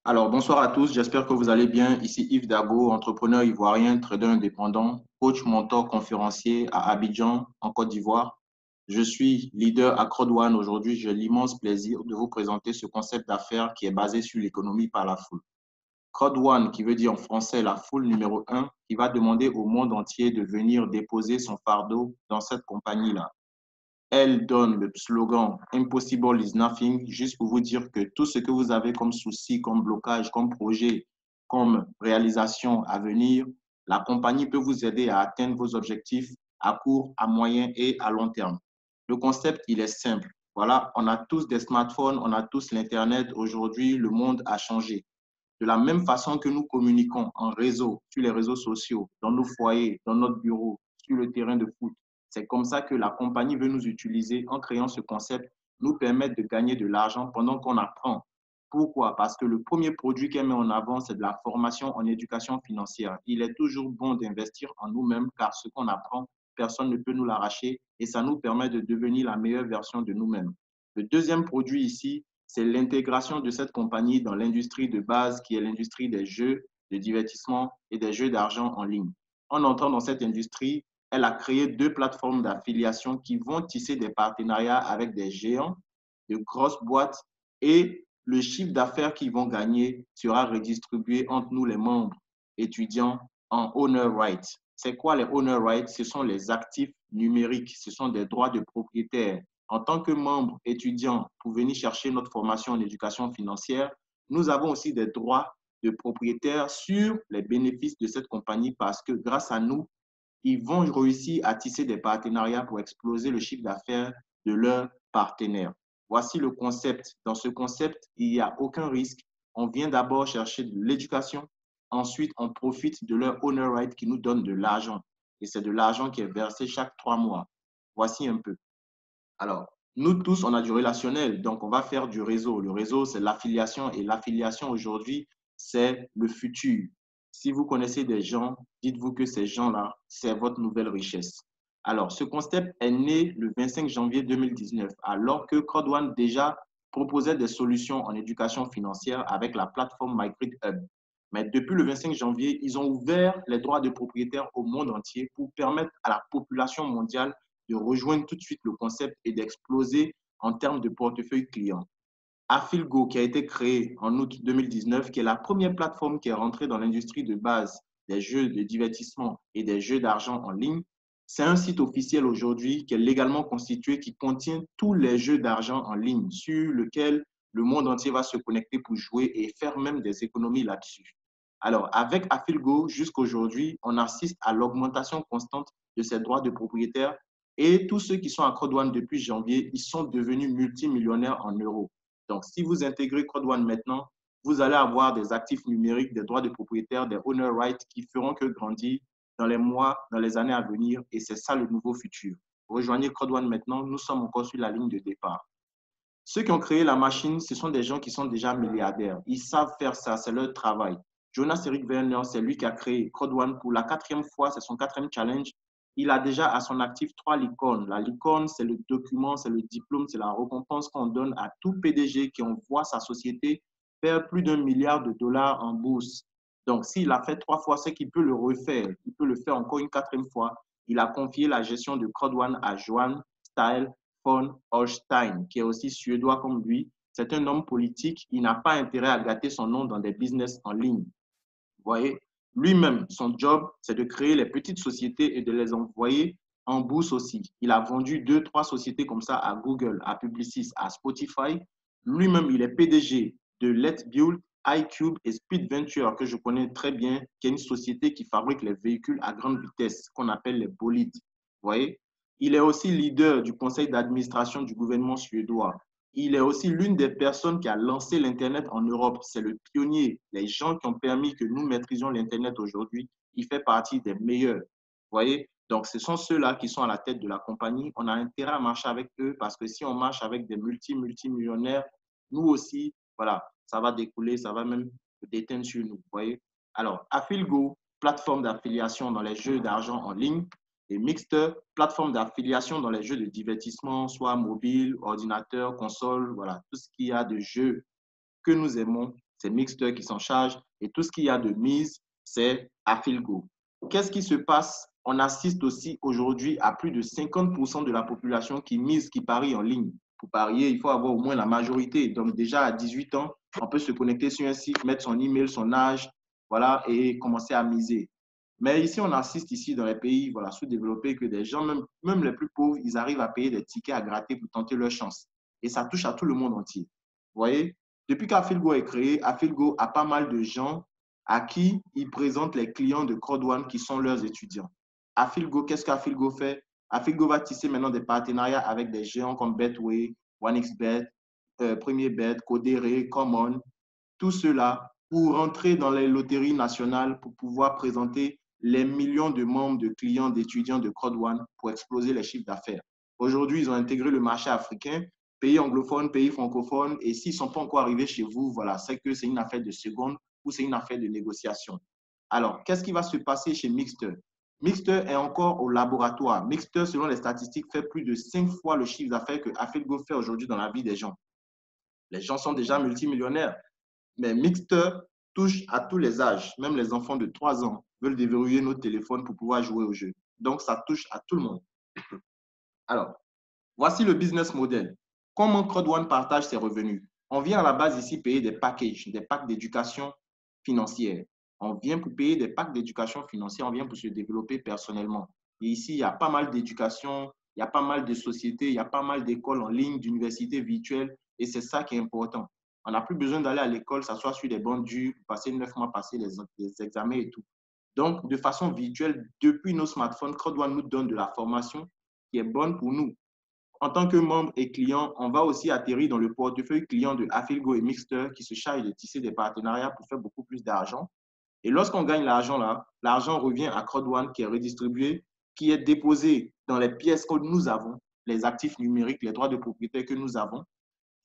Alors, bonsoir à tous, j'espère que vous allez bien. Ici Yves Dago, entrepreneur ivoirien, trader indépendant, coach, mentor, conférencier à Abidjan, en Côte d'Ivoire. Je suis leader à CrowdOne. Aujourd'hui, j'ai l'immense plaisir de vous présenter ce concept d'affaires qui est basé sur l'économie par la foule. CrowdOne, qui veut dire en français la foule numéro un, qui va demander au monde entier de venir déposer son fardeau dans cette compagnie-là. Elle donne le slogan Impossible is nothing, juste pour vous dire que tout ce que vous avez comme souci, comme blocage, comme projet, comme réalisation à venir, la compagnie peut vous aider à atteindre vos objectifs à court, à moyen et à long terme. Le concept, il est simple. Voilà, on a tous des smartphones, on a tous l'Internet. Aujourd'hui, le monde a changé. De la même façon que nous communiquons en réseau, sur les réseaux sociaux, dans nos foyers, dans notre bureau, sur le terrain de foot, c'est comme ça que la compagnie veut nous utiliser en créant ce concept, nous permettre de gagner de l'argent pendant qu'on apprend. Pourquoi? Parce que le premier produit qu'elle met en avant, c'est de la formation en éducation financière. Il est toujours bon d'investir en nous-mêmes car ce qu'on apprend, personne ne peut nous l'arracher et ça nous permet de devenir la meilleure version de nous-mêmes. Le deuxième produit ici, c'est l'intégration de cette compagnie dans l'industrie de base qui est l'industrie des jeux, de divertissement et des jeux d'argent en ligne. En entrant dans cette industrie, elle a créé deux plateformes d'affiliation qui vont tisser des partenariats avec des géants, de grosses boîtes et le chiffre d'affaires qu'ils vont gagner sera redistribué entre nous, les membres étudiants, en owner rights. C'est quoi les owner rights? Ce sont les actifs numériques, ce sont des droits de propriétaire. En tant que membre étudiant pour venir chercher notre formation en éducation financière, nous avons aussi des droits de propriétaire sur les bénéfices de cette compagnie parce que grâce à nous, ils vont réussir à tisser des partenariats pour exploser le chiffre d'affaires de leurs partenaires. Voici le concept. Dans ce concept, il n'y a aucun risque. On vient d'abord chercher de l'éducation. Ensuite, on profite de leur owner right qui nous donne de l'argent. Et c'est de l'argent qui est versé chaque 3 mois. Voici un peu. Alors, nous tous, on a du relationnel, donc on va faire du réseau. Le réseau, c'est l'affiliation et l'affiliation aujourd'hui, c'est le futur. Si vous connaissez des gens, dites-vous que ces gens-là, c'est votre nouvelle richesse. Alors, ce concept est né le 25 janvier 2019, alors que CrowdOne déjà proposait des solutions en éducation financière avec la plateforme MyGridHub. Mais depuis le 25 janvier, ils ont ouvert les droits de propriétaire au monde entier pour permettre à la population mondiale de rejoindre tout de suite le concept et d'exploser en termes de portefeuille client. Afilgo, qui a été créé en août 2019, qui est la première plateforme qui est rentrée dans l'industrie de base des jeux de divertissement et des jeux d'argent en ligne, c'est un site officiel aujourd'hui qui est légalement constitué, qui contient tous les jeux d'argent en ligne sur lequel le monde entier va se connecter pour jouer et faire même des économies là-dessus. Alors, avec Afilgo, jusqu'aujourd'hui, on assiste à l'augmentation constante de ces droits de propriétaire et tous ceux qui sont à CrowdOne depuis janvier, ils sont devenus multimillionnaires en euros. Donc, si vous intégrez CrowdOne maintenant, vous allez avoir des actifs numériques, des droits de propriétaire, des owner rights qui feront que grandir dans les mois, dans les années à venir. Et c'est ça le nouveau futur. Rejoignez CrowdOne maintenant, nous sommes encore sur la ligne de départ. Ceux qui ont créé la machine, ce sont des gens qui sont déjà milliardaires. Ils savent faire ça, c'est leur travail. Jonas Eric Werner, c'est lui qui a créé CrowdOne pour la quatrième fois, c'est son quatrième challenge. Il a déjà à son actif 3 licornes. La licorne, c'est le document, c'est le diplôme, c'est la récompense qu'on donne à tout PDG qui envoie sa société faire plus d'1 milliard de dollars en bourse. Donc, s'il a fait 3 fois, c'est qu'il peut le refaire. Il peut le faire encore une quatrième fois. Il a confié la gestion de CrowdOne à Johan Style von Holstein, qui est aussi suédois comme lui. C'est un homme politique. Il n'a pas intérêt à gâter son nom dans des business en ligne. Vous voyez, lui-même, son job, c'est de créer les petites sociétés et de les envoyer en bourse aussi. Il a vendu 2, 3 sociétés comme ça à Google, à Publicis, à Spotify. Lui-même, il est PDG de Let's Build, iCube et Speed Venture, que je connais très bien, qui est une société qui fabrique les véhicules à grande vitesse, qu'on appelle les bolides. Vous voyez, il est aussi leader du conseil d'administration du gouvernement suédois. Il est aussi l'une des personnes qui a lancé l'Internet en Europe. C'est le pionnier. Les gens qui ont permis que nous maîtrisions l'Internet aujourd'hui, il fait partie des meilleurs. Vous voyez? Donc, ce sont ceux-là qui sont à la tête de la compagnie. On a intérêt à marcher avec eux parce que si on marche avec des multimillionnaires, nous aussi, voilà, ça va découler, ça va même déteindre sur nous. Vous voyez? Alors, Affilgo, plateforme d'affiliation dans les jeux d'argent en ligne, et Mixter, plateforme d'affiliation dans les jeux de divertissement, soit mobile, ordinateur, console, voilà, tout ce qu'il y a de jeux que nous aimons, c'est Mixter qui s'en charge. Et tout ce qu'il y a de mise, c'est Afilgo. Qu'est-ce qui se passe? On assiste aussi aujourd'hui à plus de 50% de la population qui mise, qui parie en ligne. Pour parier, il faut avoir au moins la majorité. Donc déjà à 18 ans, on peut se connecter sur un site, mettre son email, son âge, voilà, et commencer à miser. Mais ici, on assiste ici dans les pays voilà, sous-développés que des gens, même les plus pauvres, ils arrivent à payer des tickets à gratter pour tenter leur chance. Et ça touche à tout le monde entier. Vous voyez, depuis qu'Afilgo est créé, Afilgo a pas mal de gens à qui ils présentent les clients de Crowd1 qui sont leurs étudiants. Afilgo, qu'est-ce qu'Afilgo fait? Afilgo va tisser maintenant des partenariats avec des géants comme Betway, OneXBet, Premier Bet, Codere, Common, tout cela pour rentrer dans les loteries nationales pour pouvoir présenter les millions de membres, de clients, d'étudiants de Crowd1 pour exploser les chiffres d'affaires. Aujourd'hui, ils ont intégré le marché africain, pays anglophones, pays francophones, et s'ils ne sont pas encore arrivés chez vous, voilà, c'est que c'est une affaire de seconde ou c'est une affaire de négociation. Alors, qu'est-ce qui va se passer chez Mixter? Mixter est encore au laboratoire. Mixter, selon les statistiques, fait plus de 5 fois le chiffre d'affaires que Afilgo fait aujourd'hui dans la vie des gens. Les gens sont déjà multimillionnaires. Mais Mixter touche à tous les âges. Même les enfants de 3 ans veulent déverrouiller nos téléphones pour pouvoir jouer au jeu. Donc, ça touche à tout le monde. Alors, voici le business model. Comment Crowd1 partage ses revenus? On vient à la base ici payer des packages, des packs d'éducation financière. On vient pour payer des packs d'éducation financière, on vient pour se développer personnellement. Et ici, il y a pas mal d'éducation, il y a pas mal de sociétés, il y a pas mal d'écoles en ligne, d'universités virtuelles, et c'est ça qui est important. On n'a plus besoin d'aller à l'école, s'asseoir sur des bancs durs, passer 9 mois, passer les examens et tout. Donc, de façon virtuelle, depuis nos smartphones, Crowd1 nous donne de la formation qui est bonne pour nous. En tant que membre et client, on va aussi atterrir dans le portefeuille client de Afilgo et Mixter qui se charge de tisser des partenariats pour faire beaucoup plus d'argent. Et lorsqu'on gagne l'argent là, l'argent revient à Crowd1 qui est redistribué, qui est déposé dans les pièces que nous avons, les actifs numériques, les droits de propriété que nous avons.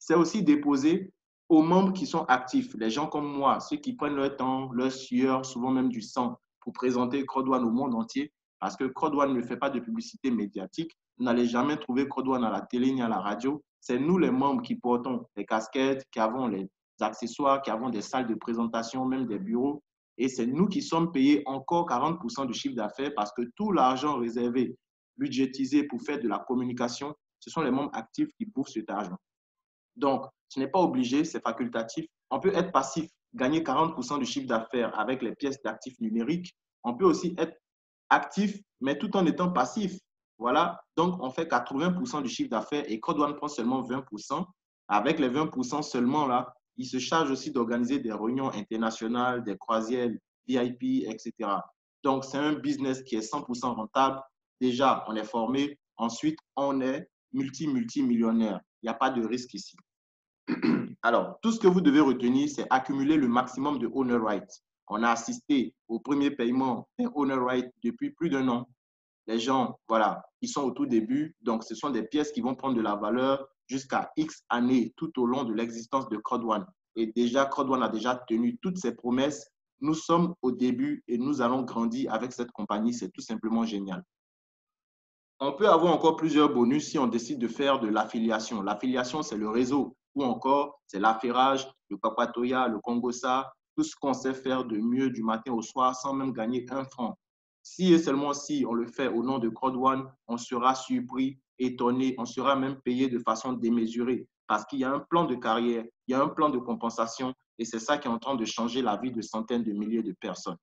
C'est aussi déposé aux membres qui sont actifs, les gens comme moi, ceux qui prennent leur temps, leur sueur, souvent même du sang, pour présenter Crowd1 au monde entier, parce que Crowd1 ne fait pas de publicité médiatique. Vous n'allez jamais trouver Crowd1 à la télé ni à la radio. C'est nous, les membres, qui portons les casquettes, qui avons les accessoires, qui avons des salles de présentation, même des bureaux. Et c'est nous qui sommes payés encore 40% du chiffre d'affaires parce que tout l'argent réservé, budgétisé pour faire de la communication, ce sont les membres actifs qui bouffent cet argent. Donc, ce n'est pas obligé, c'est facultatif. On peut être passif, gagner 40% du chiffre d'affaires avec les pièces d'actifs numériques. On peut aussi être actif, mais tout en étant passif. Voilà, donc on fait 80% du chiffre d'affaires et Crowd1 prend seulement 20%. Avec les 20% seulement, là, il se charge aussi d'organiser des réunions internationales, des croisières VIP, etc. Donc, c'est un business qui est 100% rentable. Déjà, on est formé. Ensuite, on est multimillionnaire. Il n'y a pas de risque ici. Alors, tout ce que vous devez retenir, c'est accumuler le maximum de owner rights. On a assisté au premier paiement des owner rights depuis plus d'1 an. Les gens, voilà, ils sont au tout début. Donc, ce sont des pièces qui vont prendre de la valeur jusqu'à X années tout au long de l'existence de Crowd1. Et déjà, Crowd1 a déjà tenu toutes ses promesses. Nous sommes au début et nous allons grandir avec cette compagnie. C'est tout simplement génial. On peut avoir encore plusieurs bonus si on décide de faire de l'affiliation. L'affiliation, c'est le réseau ou encore c'est l'affairage, le papatoya, le congossa, tout ce qu'on sait faire de mieux du matin au soir sans même gagner 1 franc. Si et seulement si on le fait au nom de Crowd1, on sera surpris, étonné, on sera même payé de façon démesurée parce qu'il y a un plan de carrière, il y a un plan de compensation et c'est ça qui est en train de changer la vie de centaines de milliers de personnes.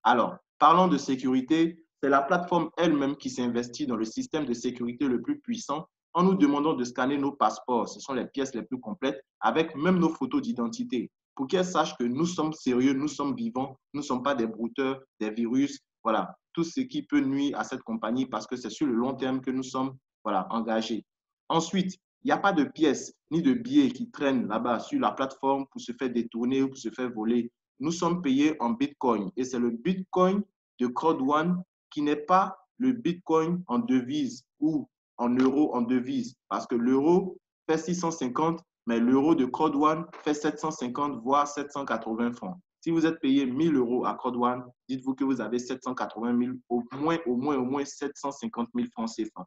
Alors, parlons de sécurité. C'est la plateforme elle-même qui s'investit dans le système de sécurité le plus puissant en nous demandant de scanner nos passeports. Ce sont les pièces les plus complètes, avec même nos photos d'identité, pour qu'elles sachent que nous sommes sérieux, nous sommes vivants, nous ne sommes pas des brouteurs, des virus. Voilà, tout ce qui peut nuire à cette compagnie parce que c'est sur le long terme que nous sommes voilà, engagés. Ensuite, il n'y a pas de pièces ni de billets qui traînent là-bas sur la plateforme pour se faire détourner ou pour se faire voler. Nous sommes payés en Bitcoin et c'est le Bitcoin de Crowd1 qui n'est pas le Bitcoin en devise ou en euros en devise parce que l'euro fait 650, mais l'euro de Crowd1 fait 750 voire 780 francs. Si vous êtes payé 1000 euros à Crowd1, dites-vous que vous avez 780 000, au moins 750 000 francs CFA. Vous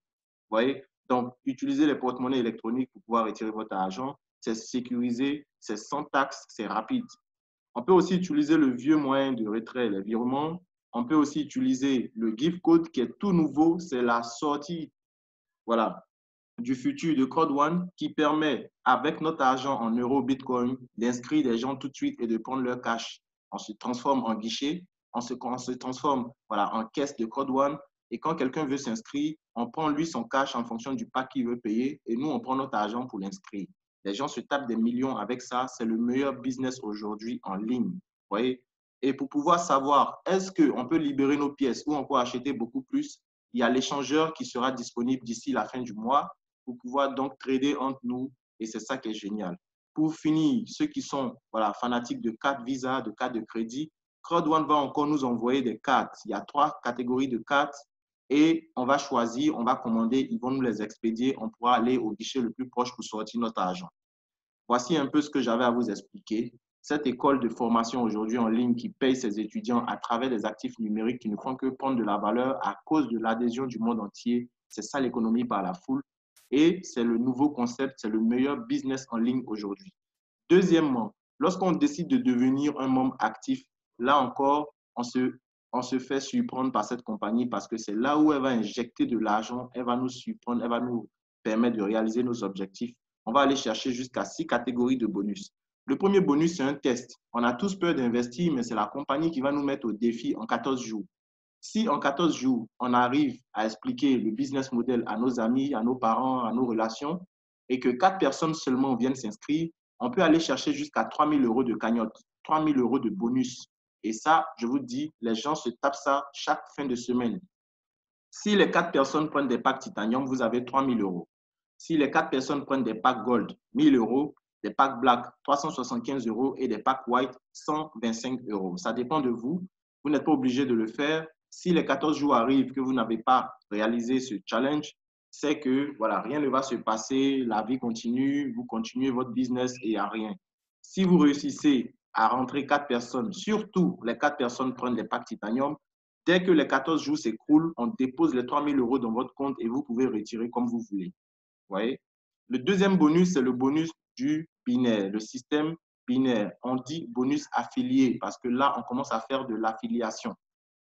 voyez? Donc, utilisez les porte-monnaies électroniques pour pouvoir retirer votre argent. C'est sécurisé, c'est sans taxe, c'est rapide. On peut aussi utiliser le vieux moyen de retrait, les virements. On peut aussi utiliser le gift code qui est tout nouveau. C'est la sortie, voilà, du futur de Code One qui permet, avec notre argent en euros Bitcoin, d'inscrire des gens tout de suite et de prendre leur cash. On se transforme en guichet, on se transforme, voilà, en caisse de Code One. Et quand quelqu'un veut s'inscrire, on prend lui son cash en fonction du pack qu'il veut payer et nous, on prend notre argent pour l'inscrire. Les gens se tapent des millions avec ça. C'est le meilleur business aujourd'hui en ligne. Vous voyez? Et pour pouvoir savoir, est-ce qu'on peut libérer nos pièces ou on peut acheter beaucoup plus, il y a l'échangeur qui sera disponible d'ici la fin du mois pour pouvoir donc trader entre nous et c'est ça qui est génial. Pour finir, ceux qui sont voilà, fanatiques de cartes Visa, de cartes de crédit, CrowdOne va encore nous envoyer des cartes. Il y a 3 catégories de cartes et on va choisir, on va commander, ils vont nous les expédier, on pourra aller au guichet le plus proche pour sortir notre argent. Voici un peu ce que j'avais à vous expliquer. Cette école de formation aujourd'hui en ligne qui paye ses étudiants à travers des actifs numériques qui ne font que prendre de la valeur à cause de l'adhésion du monde entier, c'est ça l'économie par la foule. Et c'est le nouveau concept, c'est le meilleur business en ligne aujourd'hui. Deuxièmement, lorsqu'on décide de devenir un membre actif, là encore, on se fait surprendre par cette compagnie parce que c'est là où elle va injecter de l'argent, elle va nous surprendre, elle va nous permettre de réaliser nos objectifs. On va aller chercher jusqu'à 6 catégories de bonus. Le premier bonus, c'est un test. On a tous peur d'investir, mais c'est la compagnie qui va nous mettre au défi en 14 jours. Si en 14 jours, on arrive à expliquer le business model à nos amis, à nos parents, à nos relations, et que 4 personnes seulement viennent s'inscrire, on peut aller chercher jusqu'à 3 000 euros de cagnotte, 3 000 euros de bonus. Et ça, je vous dis, les gens se tapent ça chaque fin de semaine. Si les 4 personnes prennent des packs titanium, vous avez 3 000 euros. Si les 4 personnes prennent des packs gold, 1 000 euros, des packs black, 375 euros et des packs white, 125 euros. Ça dépend de vous. Vous n'êtes pas obligé de le faire. Si les 14 jours arrivent que vous n'avez pas réalisé ce challenge, c'est que voilà, rien ne va se passer, la vie continue, vous continuez votre business et il n'y a rien. Si vous réussissez à rentrer 4 personnes, surtout les 4 personnes prennent des packs titanium, dès que les 14 jours s'écoulent, on dépose les 3 000 euros dans votre compte et vous pouvez retirer comme vous voulez. Vous voyez? Le deuxième bonus, c'est le bonus du binaire, le système binaire. On dit bonus affilié parce que là, on commence à faire de l'affiliation.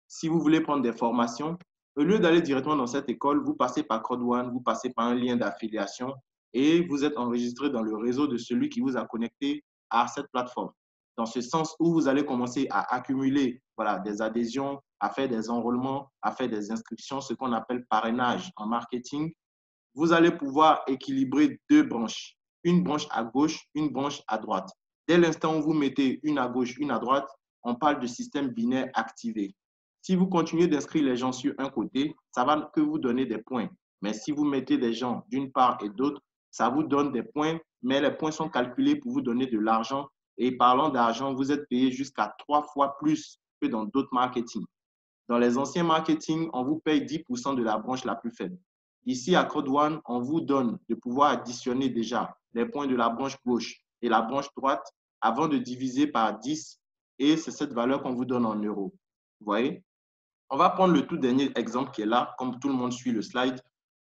Si vous voulez prendre des formations, au lieu d'aller directement dans cette école, vous passez par CodeOne, vous passez par un lien d'affiliation et vous êtes enregistré dans le réseau de celui qui vous a connecté à cette plateforme. Dans ce sens où vous allez commencer à accumuler voilà, des adhésions, à faire des enrôlements, à faire des inscriptions, ce qu'on appelle parrainage en marketing. Vous allez pouvoir équilibrer 2 branches, une branche à gauche, une branche à droite. Dès l'instant où vous mettez une à gauche, une à droite, on parle de système binaire activé. Si vous continuez d'inscrire les gens sur un côté, ça va que vous donner des points. Mais si vous mettez des gens d'une part et d'autre, ça vous donne des points, mais les points sont calculés pour vous donner de l'argent. Et parlant d'argent, vous êtes payé jusqu'à 3 fois plus que dans d'autres marketing. Dans les anciens marketing, on vous paye 10% de la branche la plus faible. Ici, à CodeOne, on vous donne de pouvoir additionner déjà les points de la branche gauche et la branche droite avant de diviser par 10 et c'est cette valeur qu'on vous donne en euros. Vous voyez? On va prendre le tout dernier exemple qui est là, comme tout le monde suit le slide.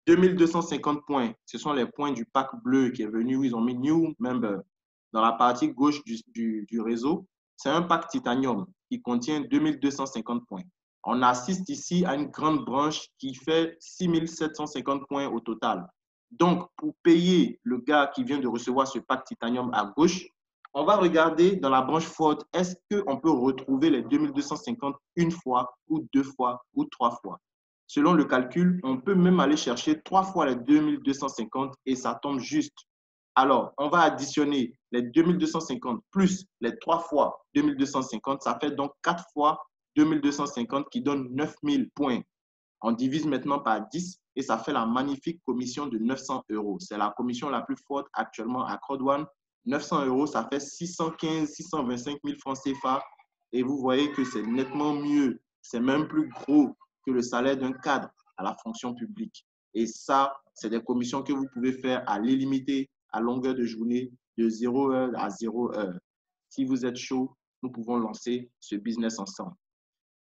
2250 points, ce sont les points du pack bleu qui est venu où ils ont mis New Member. Dans la partie gauche du réseau, c'est un pack titanium qui contient 2250 points. On assiste ici à une grande branche qui fait 6750 points au total. Donc, pour payer le gars qui vient de recevoir ce pack titanium à gauche, on va regarder dans la branche forte, est-ce qu'on peut retrouver les 2250 une fois ou 2 fois ou 3 fois. Selon le calcul, on peut même aller chercher 3 fois les 2250 et ça tombe juste. Alors, on va additionner les 2250 plus les 3 fois 2250, ça fait donc 4 fois 2250 qui donne 9000 points. On divise maintenant par 10 et ça fait la magnifique commission de 900 euros. C'est la commission la plus forte actuellement à CrowdOne. 900 euros, ça fait 615, 625 000 francs CFA. Et vous voyez que c'est nettement mieux. C'est même plus gros que le salaire d'un cadre à la fonction publique. Et ça, c'est des commissions que vous pouvez faire à l'illimité, à longueur de journée, de 0 heure à 0 heure. Si vous êtes chaud, nous pouvons lancer ce business ensemble.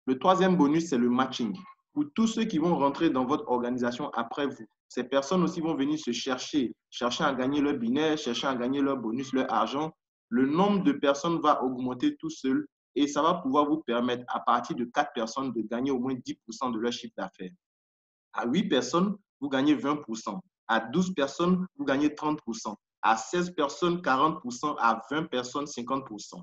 Le troisième bonus, c'est le matching. Pour tous ceux qui vont rentrer dans votre organisation après vous, ces personnes aussi vont venir se chercher à gagner leur binaire, chercher à gagner leur bonus, leur argent. le nombre de personnes va augmenter tout seul et ça va pouvoir vous permettre, à partir de 4 personnes, de gagner au moins 10% de leur chiffre d'affaires. À 8 personnes, vous gagnez 20%. À 12 personnes, vous gagnez 30%. À 16 personnes, 40%. À 20 personnes, 50%.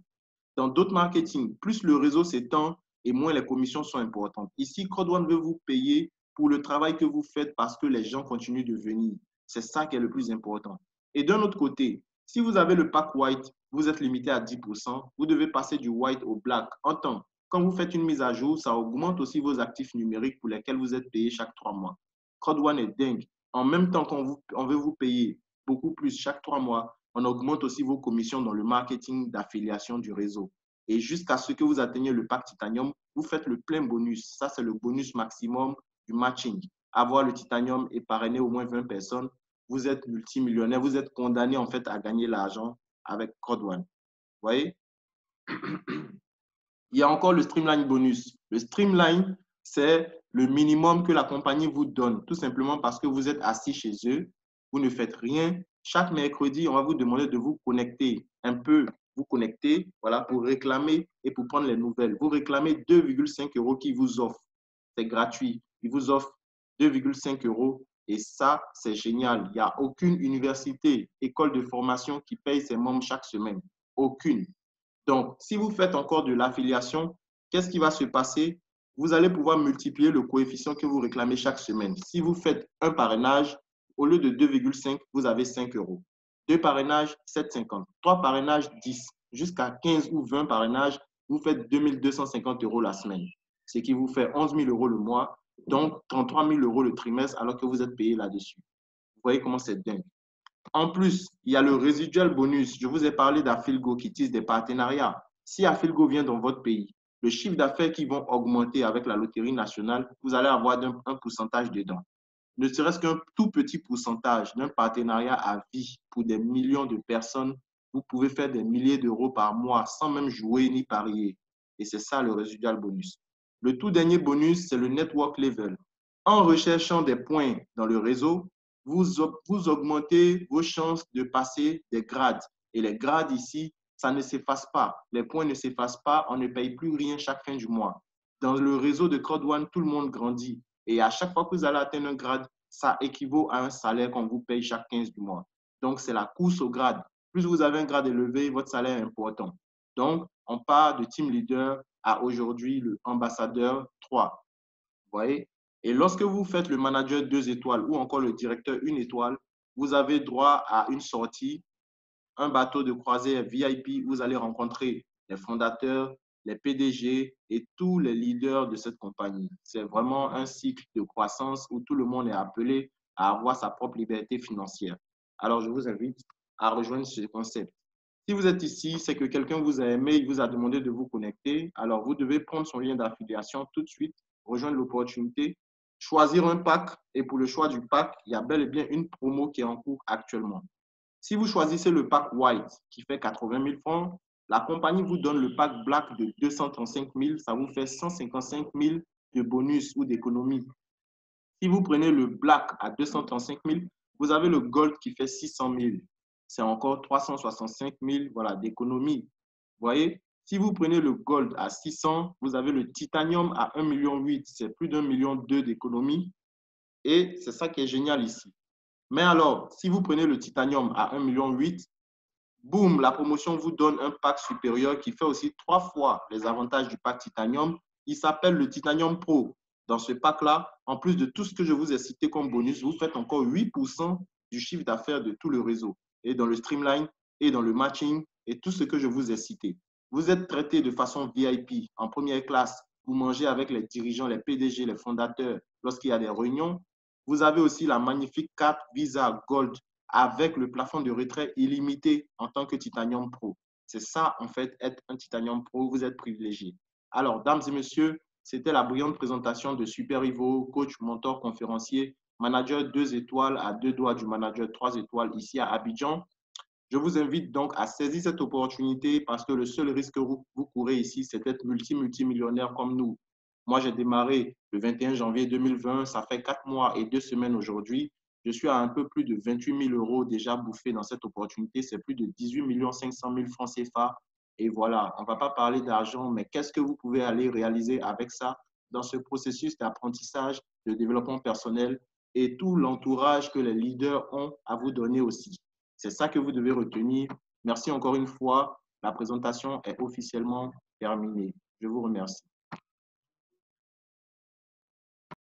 Dans d'autres marketing, plus le réseau s'étend et moins les commissions sont importantes. Ici, Crowd1 veut vous payer pour le travail que vous faites parce que les gens continuent de venir. C'est ça qui est le plus important. Et d'un autre côté, si vous avez le pack white, vous êtes limité à 10%, vous devez passer du white au black en temps. Quand vous faites une mise à jour, ça augmente aussi vos actifs numériques pour lesquels vous êtes payé chaque 3 mois. Crowd1 est dingue. En même temps qu'on veut vous payer beaucoup plus chaque 3 mois, on augmente aussi vos commissions dans le marketing d'affiliation du réseau. Et jusqu'à ce que vous atteigniez le pack titanium, vous faites le plein bonus. Ça, c'est le bonus maximum du matching. Avoir le titanium et parrainer au moins 20 personnes, vous êtes multimillionnaire, vous êtes condamné en fait à gagner l'argent avec Crowd1. Vous voyez? Il y a encore le streamline bonus. Le streamline, c'est le minimum que la compagnie vous donne, tout simplement parce que vous êtes assis chez eux, vous ne faites rien. Chaque mercredi, on va vous demander de vous connecter un peu, vous connecter, voilà, pour réclamer et pour prendre les nouvelles. Vous réclamez 2,5 € qu'ils vous offrent. C'est gratuit. Ils vous offrent 2,5 € et ça, c'est génial. Il n'y a aucune université, école de formation qui paye ses membres chaque semaine. Aucune. Donc, si vous faites encore de l'affiliation, qu'est-ce qui va se passer? Vous allez pouvoir multiplier le coefficient que vous réclamez chaque semaine. Si vous faites un parrainage, au lieu de 2,5, vous avez 5 €. Deux parrainages, 7,50. Trois parrainages, 10. Jusqu'à 15 ou 20 parrainages, vous faites 2 250 € la semaine, ce qui vous fait 11 000 € le mois, donc 33 000 € le trimestre, alors que vous êtes payé là-dessus. Vous voyez comment c'est dingue. En plus, il y a le residual bonus. Je vous ai parlé d'Afilgo qui tisse des partenariats. Si Afilgo vient dans votre pays, le chiffre d'affaires qui vont augmenter avec la loterie nationale, vous allez avoir un pourcentage dedans. Ne serait-ce qu'un tout petit pourcentage d'un partenariat à vie pour des millions de personnes, vous pouvez faire des milliers d'euros par mois sans même jouer ni parier. Et c'est ça le residual bonus. Le tout dernier bonus, c'est le network level. En recherchant des points dans le réseau, vous augmentez vos chances de passer des grades. Et les grades ici, ça ne s'efface pas. Les points ne s'effacent pas. On ne paye plus rien chaque fin du mois. Dans le réseau de Crowd1, tout le monde grandit. Et à chaque fois que vous allez atteindre un grade, ça équivaut à un salaire qu'on vous paye chaque 15 du mois. Donc, c'est la course au grade. Plus vous avez un grade élevé, votre salaire est important. Donc, on part de team leader à aujourd'hui le ambassadeur 3. Vous voyez? Et lorsque vous faites le manager 2 étoiles ou encore le directeur 1 étoile, vous avez droit à une sortie, un bateau de croisière VIP où vous allez rencontrer les fondateurs, les PDG et tous les leaders de cette compagnie. C'est vraiment un cycle de croissance où tout le monde est appelé à avoir sa propre liberté financière. Alors, je vous invite à rejoindre ce concept. Si vous êtes ici, c'est que quelqu'un vous a aimé, il vous a demandé de vous connecter. Alors, vous devez prendre son lien d'affiliation tout de suite, rejoindre l'opportunité, choisir un pack. Et pour le choix du pack, il y a bel et bien une promo qui est en cours actuellement. Si vous choisissez le pack White qui fait 80 000 francs, la compagnie vous donne le pack Black de 235 000, ça vous fait 155 000 de bonus ou d'économie. Si vous prenez le Black à 235 000, vous avez le Gold qui fait 600 000. C'est encore 365 000 voilà, d'économie. Vous voyez, si vous prenez le Gold à 600, vous avez le Titanium à 1,8 million, c'est plus d'1,2 million d'économie. Et c'est ça qui est génial ici. Mais alors, si vous prenez le Titanium à 1,8 million, boum, la promotion vous donne un pack supérieur qui fait aussi 3 fois les avantages du pack Titanium. Il s'appelle le Titanium Pro. Dans ce pack-là, en plus de tout ce que je vous ai cité comme bonus, vous faites encore 8% du chiffre d'affaires de tout le réseau. Et dans le streamline, et dans le matching, et tout ce que je vous ai cité. Vous êtes traité de façon VIP, en première classe. Vous mangez avec les dirigeants, les PDG, les fondateurs lorsqu'il y a des réunions. Vous avez aussi la magnifique carte Visa Gold avec le plafond de retrait illimité en tant que Titanium Pro. C'est ça, en fait, être un Titanium Pro, vous êtes privilégié. Alors, dames et messieurs, c'était la brillante présentation de Super Ivo, coach, mentor, conférencier, manager 2 étoiles à 2 doigts du manager 3 étoiles ici à Abidjan. Je vous invite donc à saisir cette opportunité parce que le seul risque que vous courez ici, c'est d'être multimillionnaire comme nous. Moi, j'ai démarré le 21 janvier 2020, ça fait 4 mois et 2 semaines aujourd'hui. Je suis à un peu plus de 28 000 euros déjà bouffés dans cette opportunité. C'est plus de 18 500 000 francs CFA. Et voilà, on ne va pas parler d'argent, mais qu'est-ce que vous pouvez aller réaliser avec ça dans ce processus d'apprentissage, de développement personnel et tout l'entourage que les leaders ont à vous donner aussi. C'est ça que vous devez retenir. Merci encore une fois. La présentation est officiellement terminée. Je vous remercie.